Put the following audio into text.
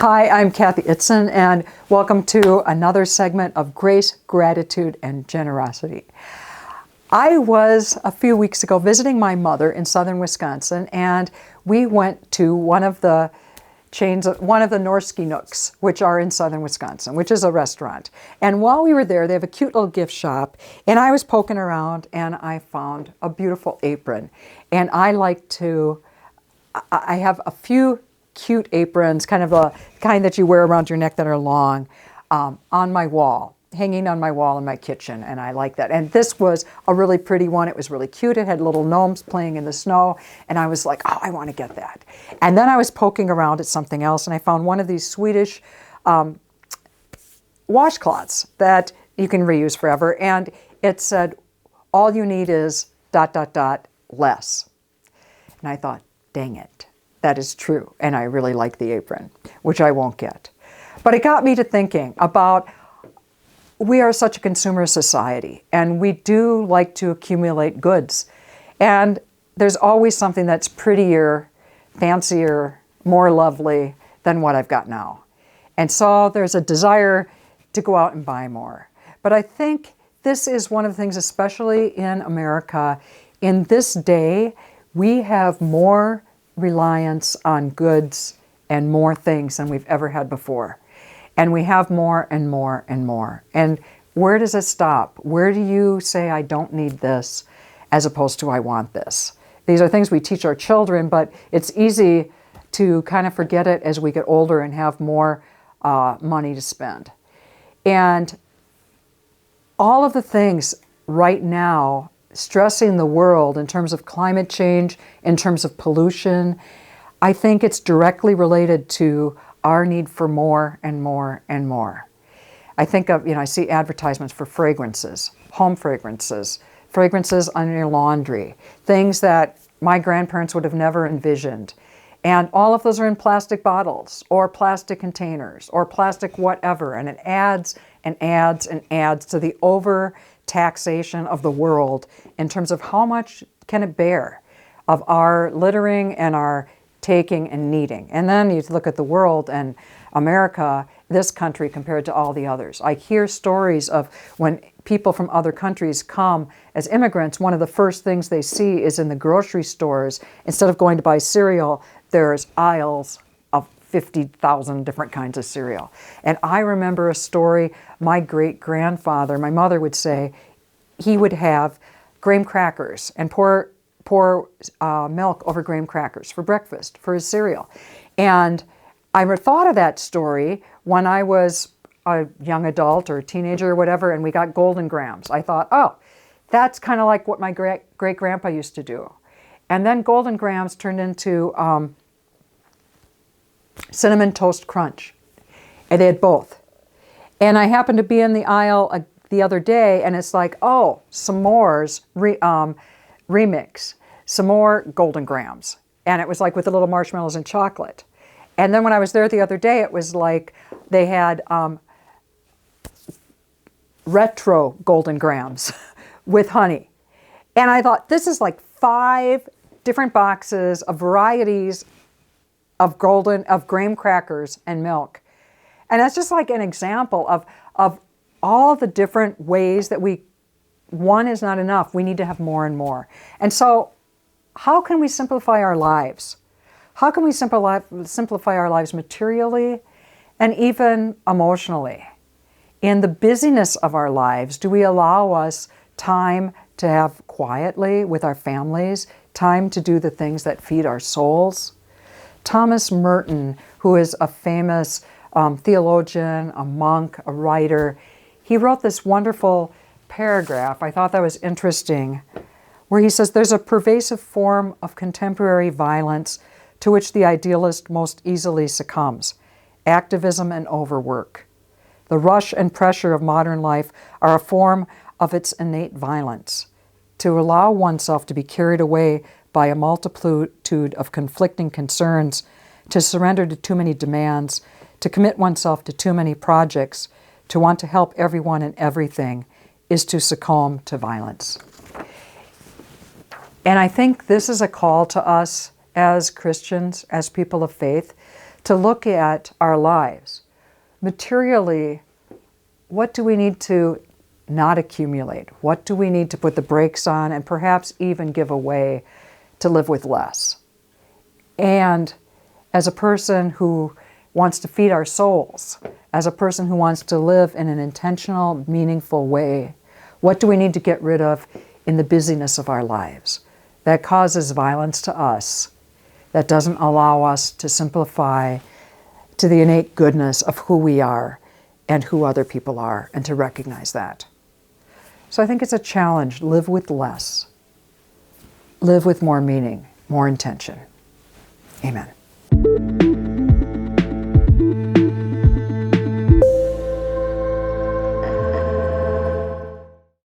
Hi, I'm Kathy Itzin, and welcome to another segment of Grace, Gratitude, and Generosity. I was, a few weeks ago, visiting my mother in southern Wisconsin, and we went to one of the Norski Nooks, which are in southern Wisconsin, which is a restaurant. And while we were there, they have a cute little gift shop, and I was poking around, and I found a beautiful apron. And I have a few cute aprons, kind of a kind that you wear around your neck that are long, on my wall, hanging on my wall in my kitchen, and I like that. And this was a really pretty one. It was really cute. It had little gnomes playing in the snow, and I was like, oh, I want to get that. And then I was poking around at something else, and I found one of these Swedish washcloths that you can reuse forever, and it said, all you need is ... less. And I thought, dang it. That is true, and I really like the apron, which I won't get. But it got me to thinking about, we are such a consumer society, and we do like to accumulate goods. And there's always something that's prettier, fancier, more lovely than what I've got now. And so there's a desire to go out and buy more. But I think this is one of the things, especially in America, in this day, we have more reliance on goods and more things than we've ever had before. And we have more and more and more. And where does it stop? Where do you say, I don't need this, as opposed to I want this? These are things we teach our children, but it's easy to kind of forget it as we get older and have more money to spend. And all of the things right now stressing the world in terms of climate change, in terms of pollution, I think it's directly related to our need for more and more and more. I think of, I see advertisements for fragrances, home fragrances, fragrances on your laundry, things that my grandparents would have never envisioned. And all of those are in plastic bottles or plastic containers or plastic whatever. And it adds and adds and adds to the over-taxation of the world in terms of how much can it bear of our littering and our taking and needing. And then you look at the world and America, this country compared to all the others. I hear stories of when people from other countries come as immigrants, one of the first things they see is in the grocery stores, instead of going to buy cereal, there's aisles of 50,000 different kinds of cereal. And I remember a story, my great-grandfather, my mother would say, he would have graham crackers and pour milk over graham crackers for breakfast, for his cereal. And I thought of that story when I was a young adult or teenager or whatever, and we got Golden Grahams. I thought, oh, that's kind of like what my great-grandpa used to do. And then Golden Grahams turned into Cinnamon Toast Crunch. And they had both. And I happened to be in the aisle the other day, and it's like, oh, s'mores remix, some more Golden Grahams. And it was like with the little marshmallows and chocolate. And then when I was there the other day, it was like they had retro Golden Grahams with honey. And I thought, this is like 5 different boxes of varieties of graham crackers and milk. And that's just like an example of all the different ways that one is not enough. We need to have more and more. And so how can we simplify our lives? How can we simplify our lives materially and even emotionally? In the busyness of our lives, do we allow us time to have quietly with our families, time to do the things that feed our souls? Thomas Merton, who is a famous theologian, a monk, a writer, he wrote this wonderful paragraph. I thought that was interesting, where he says, there's a pervasive form of contemporary violence to which the idealist most easily succumbs: activism and overwork. The rush and pressure of modern life are a form of its innate violence. To allow oneself to be carried away by a multitude of conflicting concerns, to surrender to too many demands, to commit oneself to too many projects, to want to help everyone and everything, is to succumb to violence. And I think this is a call to us as Christians, as people of faith, to look at our lives. Materially, what do we need to not accumulate? What do we need to put the brakes on and perhaps even give away to live with less? And as a person who wants to feed our souls, as a person who wants to live in an intentional, meaningful way, what do we need to get rid of in the busyness of our lives that causes violence to us, that doesn't allow us to simplify to the innate goodness of who we are and who other people are, and to recognize that? So I think it's a challenge. Live with less. Live with more meaning, more intention. Amen.